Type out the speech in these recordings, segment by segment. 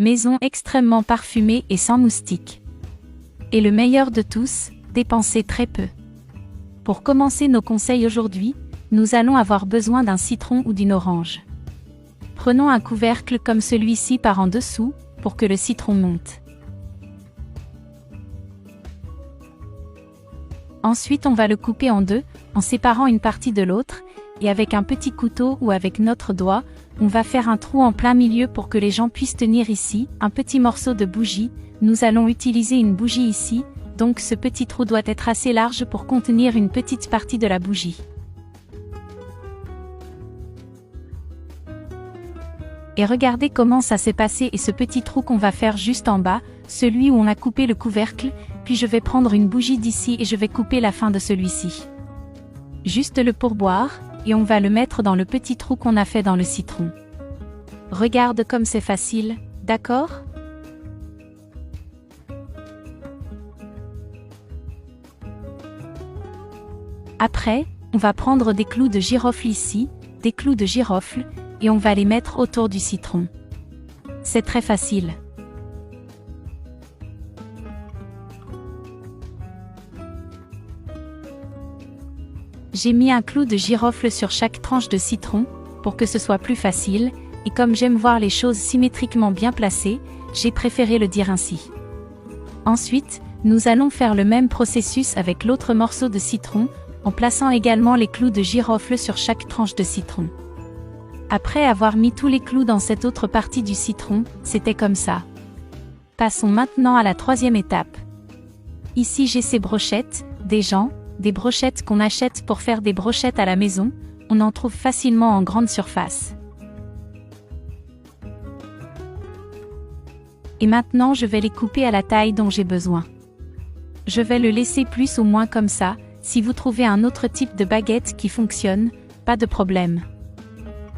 Maison extrêmement parfumée et sans moustiques. Et le meilleur de tous, dépensez très peu. Pour commencer nos conseils aujourd'hui, nous allons avoir besoin d'un citron ou d'une orange. Prenons un couvercle comme celui-ci par en dessous, pour que le citron monte. Ensuite on va le couper en deux, en séparant une partie de l'autre, et avec un petit couteau ou avec notre doigt, on va faire un trou en plein milieu pour que les gens puissent tenir ici, un petit morceau de bougie. Nous allons utiliser une bougie ici, donc ce petit trou doit être assez large pour contenir une petite partie de la bougie. Et regardez comment ça s'est passé et ce petit trou qu'on va faire juste en bas, celui où on a coupé le couvercle, puis je vais prendre une bougie d'ici et je vais couper la fin de celui-ci. Juste le pourboire, et on va le mettre dans le petit trou qu'on a fait dans le citron. Regarde comme c'est facile, d'accord ? Après, on va prendre des clous de girofle ici, des clous de girofle, et on va les mettre autour du citron. C'est très facile. J'ai mis un clou de girofle sur chaque tranche de citron, pour que ce soit plus facile, et comme j'aime voir les choses symétriquement bien placées, j'ai préféré le dire ainsi. Ensuite, nous allons faire le même processus avec l'autre morceau de citron, en plaçant également les clous de girofle sur chaque tranche de citron. Après avoir mis tous les clous dans cette autre partie du citron, c'était comme ça. Passons maintenant à la troisième étape. Ici j'ai ces brochettes, des brochettes qu'on achète pour faire des brochettes à la maison, on en trouve facilement en grande surface. Et maintenant je vais les couper à la taille dont j'ai besoin. Je vais le laisser plus ou moins comme ça, si vous trouvez un autre type de baguette qui fonctionne, pas de problème.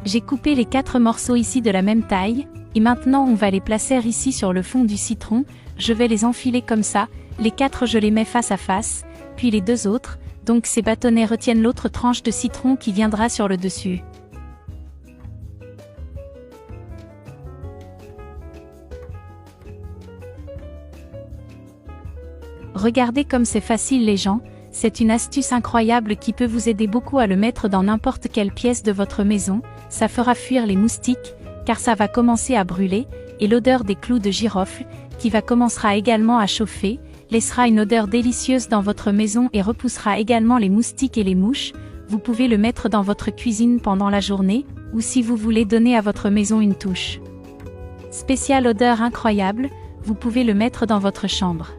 J'ai coupé les 4 morceaux ici de la même taille, et maintenant on va les placer ici sur le fond du citron, je vais les enfiler comme ça, les 4 je les mets face à face, puis les 2 autres, donc ces bâtonnets retiennent l'autre tranche de citron qui viendra sur le dessus. Regardez comme c'est facile les gens, c'est une astuce incroyable qui peut vous aider beaucoup à le mettre dans n'importe quelle pièce de votre maison, ça fera fuir les moustiques, car ça va commencer à brûler, et l'odeur des clous de girofle, qui commencera également à chauffer, laissera une odeur délicieuse dans votre maison et repoussera également les moustiques et les mouches. Vous pouvez le mettre dans votre cuisine pendant la journée, ou si vous voulez donner à votre maison une touche spéciale odeur incroyable, vous pouvez le mettre dans votre chambre.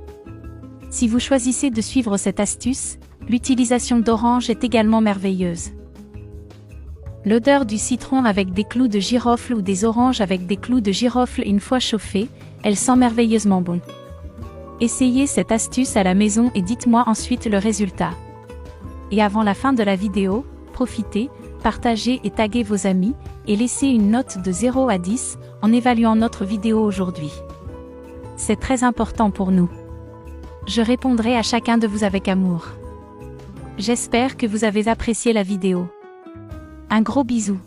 Si vous choisissez de suivre cette astuce, l'utilisation d'orange est également merveilleuse. L'odeur du citron avec des clous de girofle ou des oranges avec des clous de girofle une fois chauffées, elle sent merveilleusement bon. Essayez cette astuce à la maison et dites-moi ensuite le résultat. Et avant la fin de la vidéo, profitez, partagez et taguez vos amis, et laissez une note de 0 à 10, en évaluant notre vidéo aujourd'hui. C'est très important pour nous. Je répondrai à chacun de vous avec amour. J'espère que vous avez apprécié la vidéo. Un gros bisou.